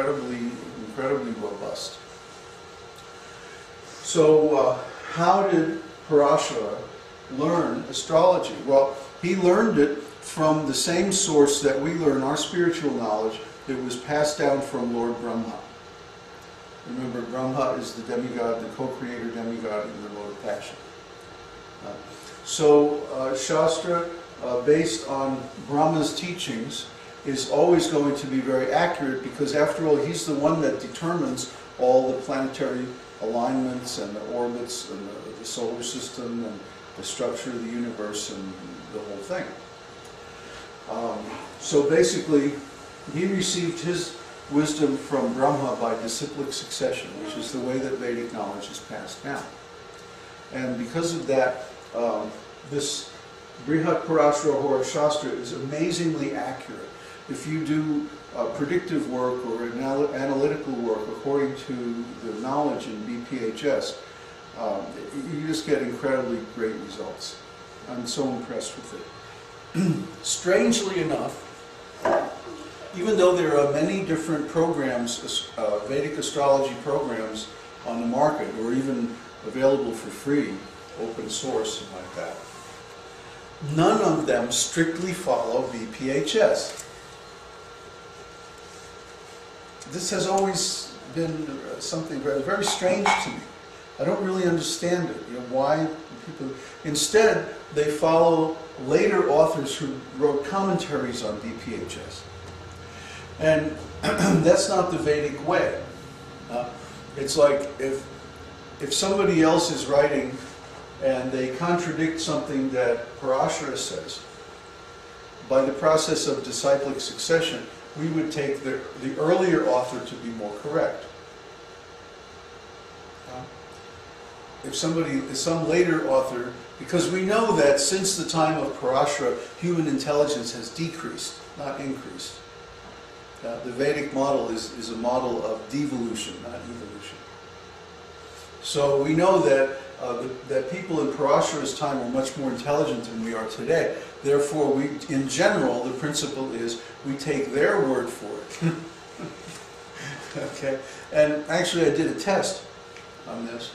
incredibly robust. So how did Parāśara learn astrology? Well, he learned it from the same source that we learn our spiritual knowledge. It was passed down from Lord Bṛhad. Remember, Bṛhad is the demigod, the co-creator demigod in the mode of passion. So Śāstra, based on Brahma's teachings, is always going to be very accurate, because after all, he's the one that determines all the planetary alignments and the orbits and the solar system and the structure of the universe and the whole thing. So basically, he received his wisdom from Brahma by disciplic succession, which is the way that Vedic knowledge is passed down. And because of that, this Bṛhad Parāśara Horā Śāstra is amazingly accurate. If you do predictive work or analytical work according to the knowledge in BPHS, you just get incredibly great results. I'm so impressed with it. Strangely enough, even though there are many different programs, Vedic astrology programs on the market, or even available for free, open source and like that, none of them strictly follow BPHS. This has always been something very strange to me. I don't really understand it. You know, why people... Instead, they follow later authors who wrote commentaries on BPHS. And that's not the Vedic way. It's like if somebody else is writing and they contradict something that Parāśara says, by the process of disciplic succession, we would take the earlier author to be more correct. If some later author, because we know that since the time of Parāśara, human intelligence has decreased, not increased. The Vedic model is a model of devolution, not evolution. So we know that that people in Parāśara's time were much more intelligent than we are today. Therefore, in general, the principle is we take their word for it. Okay? And actually, I did a test on this.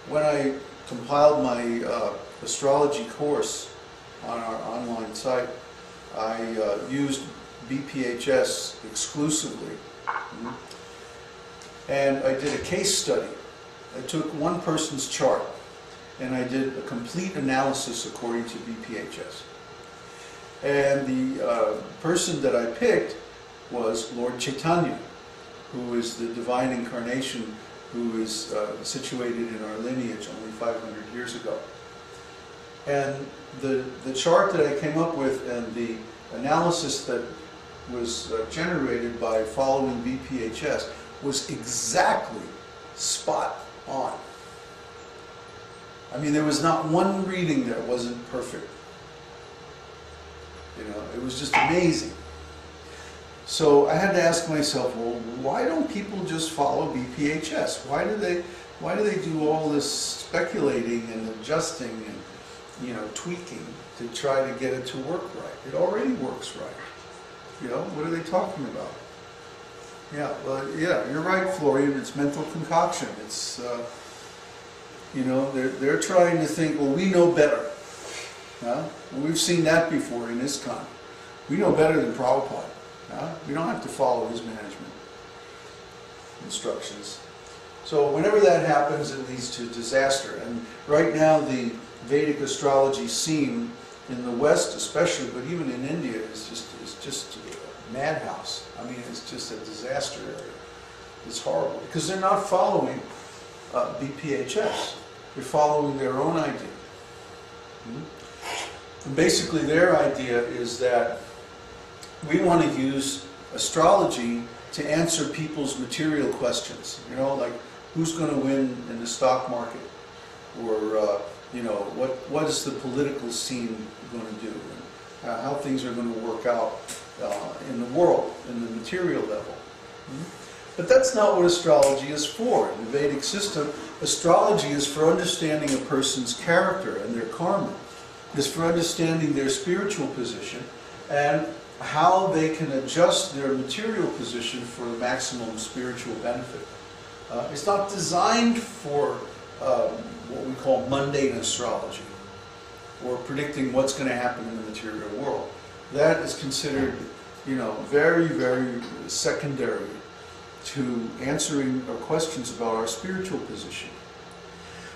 When I compiled my astrology course on our online site, I used BPHS exclusively. And I did a case study. I took one person's chart and I did a complete analysis according to BPHS. And the person that I picked was Lord Chaitanya, who is the divine incarnation, who is situated in our lineage only 500 years ago. And the chart that I came up with and the analysis that was generated by following BPHS was exactly spot on. I mean, there was not one reading that wasn't perfect. You know, it was just amazing. So I had to ask myself, well, why don't people just follow BPHS? Why do they do all this speculating and adjusting and, you know, tweaking to try to get it to work right? It already works right. You know, what are they talking about? Yeah, well, yeah, you're right, Florian. It's mental concoction. It's, you know, they're trying to think, well, we know better. Well, we've seen that before in ISKCON. We know better than Prabhupada. We don't have to follow his management instructions. So whenever that happens, it leads to disaster. And right now, the Vedic astrology scene in the West, especially, but even in India, is just a madhouse. I mean, it's just a disaster area. It's horrible because they're not following BPHS. They're following their own idea. And basically, their idea is that we want to use astrology to answer people's material questions. You know, like who's going to win in the stock market, or you know, what is the political scene going to do, and how things are going to work out in the world, in the material level. But that's not what astrology is for. In the Vedic system, astrology is for understanding a person's character and their karma. It's for understanding their spiritual position and how they can adjust their material position for the maximum spiritual benefit. It's not designed for what we call mundane astrology, or predicting what's going to happen in the material world. That is considered, you know, very, very secondary to answering our questions about our spiritual position.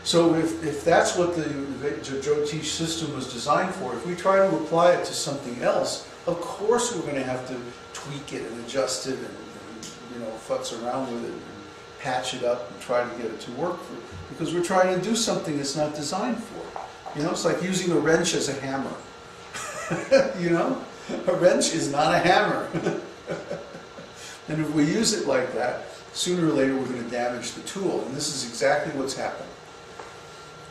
So if that's what the Jyotish system was designed for, if we try to apply it to something else, of course we're going to have to tweak it and adjust it and you know, futz around with it and patch it up and try to get it to work for, because we're trying to do something it's not designed for. You know, it's like using a wrench as a hammer. You know, a wrench is not a hammer. And if we use it like that, sooner or later we're going to damage the tool. And this is exactly what's happened.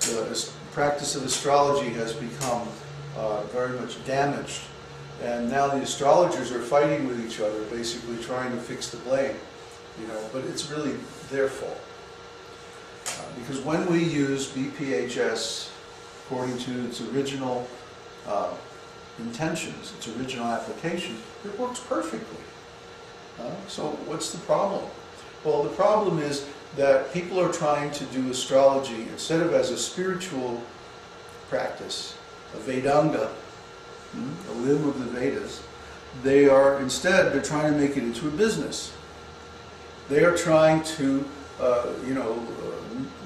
The practice of astrology has become very much damaged. And now the astrologers are fighting with each other, basically trying to fix the blame. You know, but it's really their fault. Because when we use BPHS according to its original intentions, its original application, it works perfectly. So what's the problem? Well, the problem is that people are trying to do astrology instead of as a spiritual practice, a Vedanga, a limb of the Vedas. They're trying to make it into a business. They are trying to,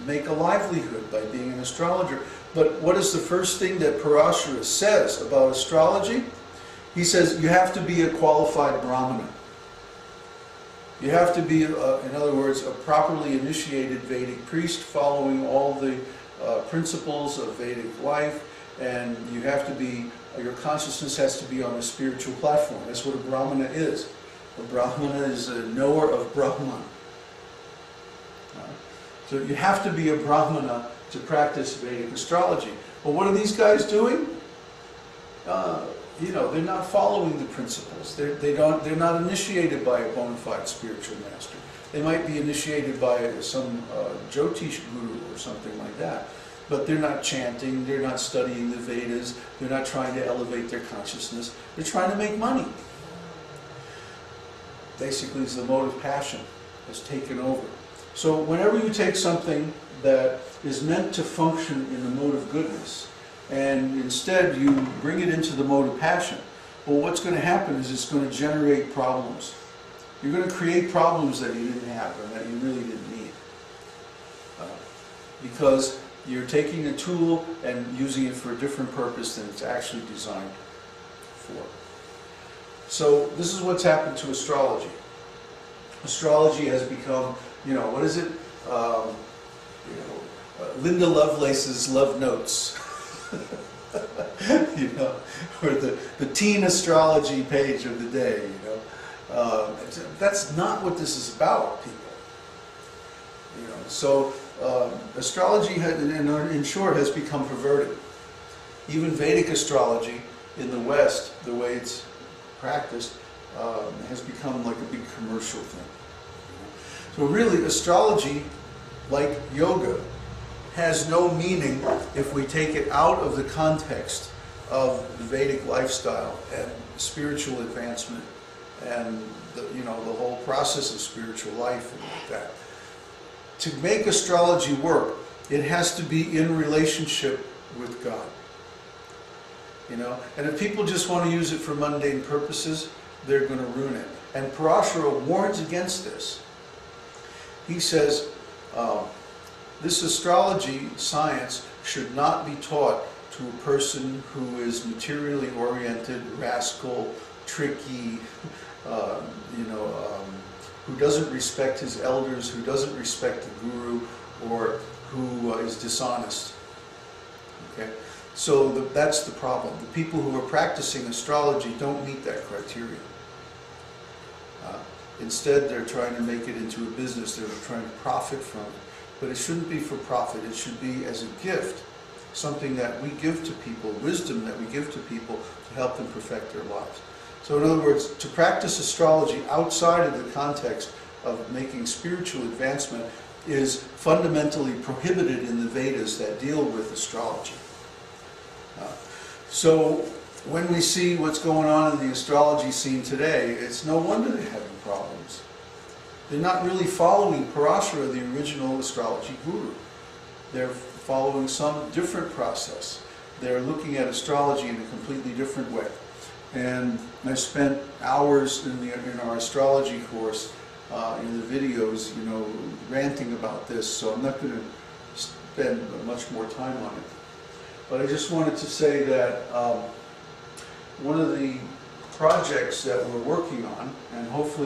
make a livelihood by being an astrologer. But what is the first thing that Parāśara says about astrology? He says you have to be a qualified Brahmana. You have to be, in other words, a properly initiated Vedic priest following all the principles of Vedic life, and you have to be, your consciousness has to be on a spiritual platform. That's what a Brahmana is. A Brahmana is a knower of Brahman. So you have to be a Brahmana to practice Vedic astrology. Well, what are these guys doing? They're not following the principles. They're not initiated by a bona fide spiritual master. They might be initiated by some Jyotish guru or something like that. But they're not chanting, they're not studying the Vedas, they're not trying to elevate their consciousness. They're trying to make money. Basically, it's the mode of passion has taken over. So whenever you take something that is meant to function in the mode of goodness, and instead you bring it into the mode of passion, well, what's going to happen is it's going to generate problems. You're going to create problems that you didn't have or that you really didn't need. Because you're taking a tool and using it for a different purpose than it's actually designed for. So this is what's happened to astrology. Astrology has become, what is it? Linda Lovelace's Love Notes. Or the teen astrology page of the day, That's not what this is about, people. So astrology, in short, has become perverted. Even Vedic astrology in the West, the way it's practiced, has become like a big commercial thing. So really, astrology, like yoga, has no meaning if we take it out of the context of the Vedic lifestyle and spiritual advancement and the whole process of spiritual life and like that. To make astrology work, it has to be in relationship with God. And if people just want to use it for mundane purposes, they're going to ruin it. And Parāśara warns against this. He says, this astrology science should not be taught to a person who is materially oriented, rascal, tricky, who doesn't respect his elders, who doesn't respect the guru, or who is dishonest. Okay? So that's the problem. The people who are practicing astrology don't meet that criteria. Instead, they're trying to make it into a business. They're trying to profit from it. But it shouldn't be for profit. It should be as a gift, something that we give to people, wisdom that we give to people to help them perfect their lives. So in other words, to practice astrology outside of the context of making spiritual advancement is fundamentally prohibited in the Vedas that deal with astrology. So when we see what's going on in the astrology scene today, it's no wonder they're having problems. They're not really following Parāśara, the original astrology guru. They're following some different process. They're looking at astrology in a completely different way. And I spent hours in our astrology course, in the videos, ranting about this, so I'm not going to spend much more time on it. But I just wanted to say that one of the projects that we're working on, and hopefully